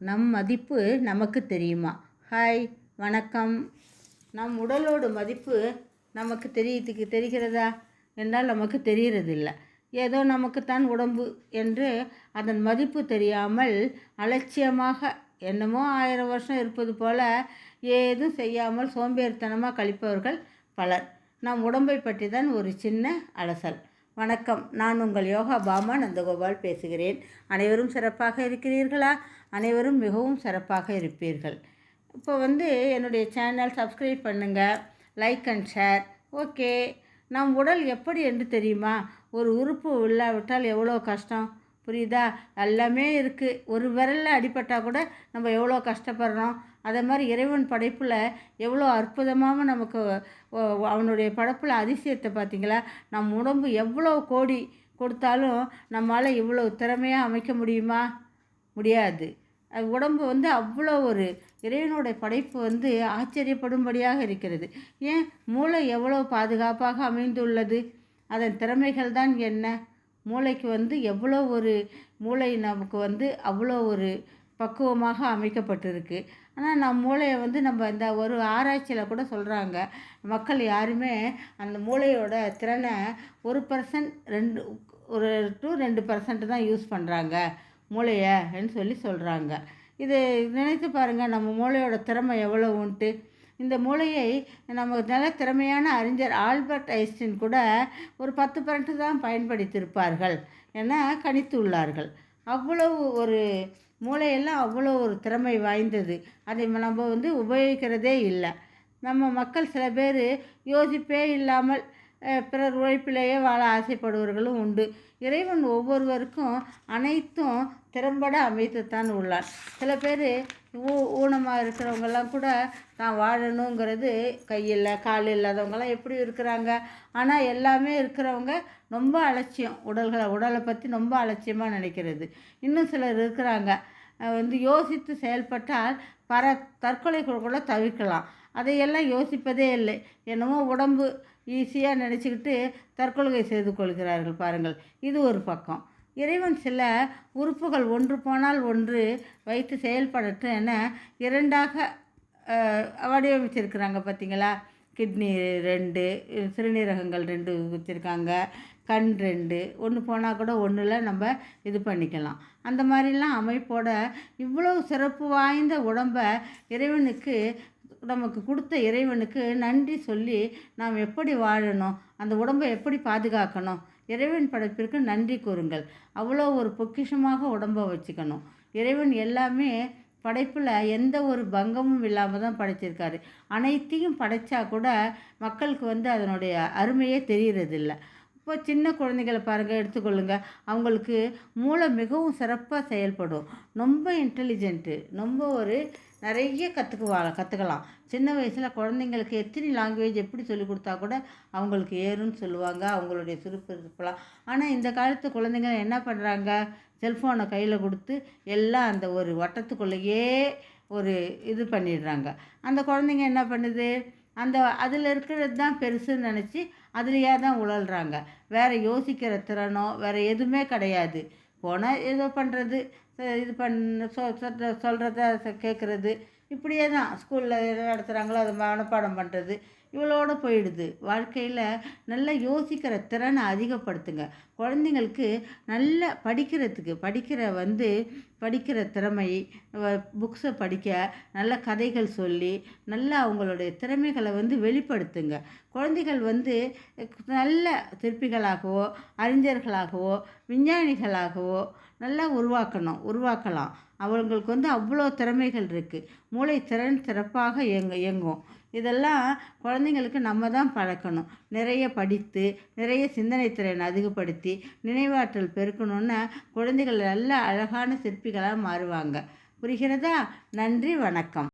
நம் மதிப்பு நமக்கு தெரியுமா? ஹாய், வணக்கம். நம் உடலோட மதிப்பு நமக்கு தெரிகிறதா என்றால் நமக்கு தெரிகிறதில்லை. ஏதோ நமக்குத்தான் உடம்பு என்று அதன் மதிப்பு தெரியாமல் அலட்சியமாக என்னமோ 1000 வருஷம் இருப்பது போல ஏதும் செய்யாமல் சோம்பேறித்தனமாக கழிப்பவர்கள் பலர். நம் உடம்பை பற்றி தான் ஒரு சின்ன அலசல். வணக்கம், நான் உங்கள் யோகா பாமா நந்தகோபால் பேசுகிறேன். அனைவரும் சிறப்பாக இருக்கிறீர்களா? அனைவரும் மிகவும் சிறப்பாக இருப்பீர்கள். இப்போ என்னுடைய சேனல் சப்ஸ்கிரைப் பண்ணுங்கள், லைக் அண்ட் ஷேர். ஓகே, நம் உடல் எப்படி என்று தெரியுமா? ஒரு உறுப்பு இல்லாவிட்டால் எவ்வளோ கஷ்டம், புரியுதா? எல்லாமே இருக்குது. ஒரு விரலில் அடிபட்டால் கூட நம்ம எவ்வளோ கஷ்டப்படுறோம். அதே மாதிரி இறைவன் படைப்பில் எவ்வளோ அற்புதமாக நமக்கு அவனுடைய படைப்பில் அதிசயத்தை பார்த்திங்களா? நம் உடம்பு எவ்வளோ கோடி கொடுத்தாலும் நம்மளால் இவ்வளோ திறமையாக அமைக்க முடியுமா? முடியாது. உடம்பு அவ்வளோ ஒரு இறைவனுடைய படைப்பு ஆச்சரியப்படும்படியாக இருக்கிறது. ஏன் மூளை எவ்வளோ பாதுகாப்பாக அமைந்துள்ளது? அதன் திறமைகள் தான் என்ன? மூளைக்கு எவ்வளோ ஒரு மூளை நமக்கு அவ்வளோ ஒரு பக்குவமாக அமைக்கப்பட்டிருக்கு. ஆனால் நம் மூளையை நம்ம இந்த ஒரு ஆராய்ச்சியில் கூட சொல்கிறாங்க, மக்கள் யாருமே அந்த மூளையோட திறனை 1% ஒரு 2% தான் யூஸ் பண்ணுறாங்க மூளையன்னு சொல்கிறாங்க. இது நினைத்து பாருங்கள், நம்ம மூளையோட திறமை எவ்வளோ உண்டு. இந்த மூளையை நம்ம நல்ல திறமையான அறிஞர் ஆல்பர்ட் ஐன்ஸ்டீன் கூட ஒரு 10% தான் பயன்படுத்தியிருப்பார்கள் என கணித்துள்ளார்கள். அவ்வளவு ஒரு மூளையெல்லாம் அவ்வளோ ஒரு திறமை வாய்ந்தது. அதை நம்ம உபயோகிக்கிறதே இல்லை. நம்ம மக்கள் சில பேர் யோசிப்பே இல்லாமல் பிறர் உழைப்பிலேயே வாழ ஆசைப்படுவர்களும் உண்டு. இறைவன் ஒவ்வொருவருக்கும் அனைத்தும் திறம்பட அமைத்துத்தான் உள்ளார். சில பேர் ஊனமாக இருக்கிறவங்கெல்லாம் கூட தான் வாழணுங்கிறது கையில் கால் இல்லாதவங்கெல்லாம் எப்படி இருக்கிறாங்க. ஆனால் எல்லாமே இருக்கிறவங்க ரொம்ப அலட்சியம், உடலை பற்றி ரொம்ப அலட்சியமாக நினைக்கிறது. இன்னும் சிலர் இருக்கிறாங்க, யோசித்து செயல்பட்டால் தற்கொலை கூட தவிர்க்கலாம். அதையெல்லாம் யோசிப்பதே இல்லை. என்னமோ உடம்பு ஈஸியாக நினச்சிக்கிட்டு தற்கொலை செய்து கொள்கிறார்கள் பாருங்கள். இது ஒரு பக்கம். இறைவன் சில உறுப்புகள் ஒன்று போனால் ஒன்று வைத்து செயல்படட்டும் என 2ஆக வடிவமைச்சிருக்கிறாங்க பார்த்திங்களா? கிட்னி 2, சிறுநீரகங்கள் 2 வச்சுருக்காங்க, கண் 2, ஒன்று போனால் கூட ஒன்றில் நம்ம இது பண்ணிக்கலாம். அந்த மாதிரிலாம் அமைப்போட இவ்வளோ சிறப்பு வாய்ந்த உடம்பை நமக்கு கொடுத்த இறைவனுக்கு நன்றி சொல்லி நாம் எப்படி வாழணும், அந்த உடம்பை எப்படி பாதுகாக்கணும், இறைவன் படைப்பிற்கு நன்றி கூறுங்கள். அவ்வளோ ஒரு பொக்கிஷமாக உடம்பை வச்சுக்கணும். இறைவன் எல்லாமே படைப்பில் எந்த ஒரு பங்கமும் இல்லாமல் தான் படைச்சிருக்காரு. அனைத்தையும் படைத்தா கூட மக்களுக்கு அதனுடைய அருமையே தெரிகிறதில்ல. இப்போ சின்ன குழந்தைகளை பாருங்கள், எடுத்துக்கொள்ளுங்கள். அவங்களுக்கு மூளை மிகவும் சிறப்பாக செயல்படும். ரொம்ப இன்டெலிஜென்ட்டு, ரொம்ப ஒரு நிறைய கற்றுக்கலாம். சின்ன வயசில் குழந்தைங்களுக்கு எத்தனை லாங்குவேஜ் எப்படி சொல்லிக் கொடுத்தா கூட அவங்களுக்கு ஏறுன்னு சொல்லுவாங்க, அவங்களுடைய சுறுசுறுப்புலாம். ஆனால் இந்த காலத்து குழந்தைங்க என்ன பண்ணுறாங்க? செல்ஃபோனை கையில் கொடுத்து எல்லாம் அந்த ஒரு வட்டத்துக்குள்ளேயே ஒரு இது பண்ணிடுறாங்க. அந்த குழந்தைங்க என்ன பண்ணுது? அதில் இருக்கிறது தான் பெருசுன்னு நினச்சி அதுலேயே தான் உழல்றாங்க. வேறு யோசிக்கிற திறனோ வேறு எதுவுமே கிடையாது. போனால் ஏதோ பண்ணுறது, இது சொல்கிறத கேட்குறது, இப்படியே தான் ஸ்கூலில் எது நடத்துகிறாங்களோ அதை மனப்பாடம் பண்ணுறது, இவ்வளோட போயிடுது. வாழ்க்கையில் நல்லா யோசிக்கிற திறனை அதிகப்படுத்துங்க. குழந்தைங்களுக்கு நல்ல படிக்கிற திறமை, புக்ஸை படிக்க, நல்ல கதைகள் சொல்லி நல்ல அவங்களுடைய திறமைகளை வெளிப்படுத்துங்க. குழந்தைகள் நல்ல சிற்பிகளாகவோ அறிஞர்களாகவோ விஞ்ஞானிகளாகவோ நல்லா உருவாக்கலாம். அவங்களுக்கு அவ்வளோ திறமைகள் இருக்குது. மூளை திறன் சிறப்பாக இயங்கும். இதெல்லாம் குழந்தைங்களுக்கு நம்ம தான் பழக்கணும். நிறைய படித்து நிறைய சிந்தனை திறனை அதிகப்படுத்தி நினைவாற்றல் பெருக்கணுன்னா குழந்தைகள் நல்ல அழகான சிற்பிகளாக மாறுவாங்க. புரிகிறதா? நன்றி, வணக்கம்.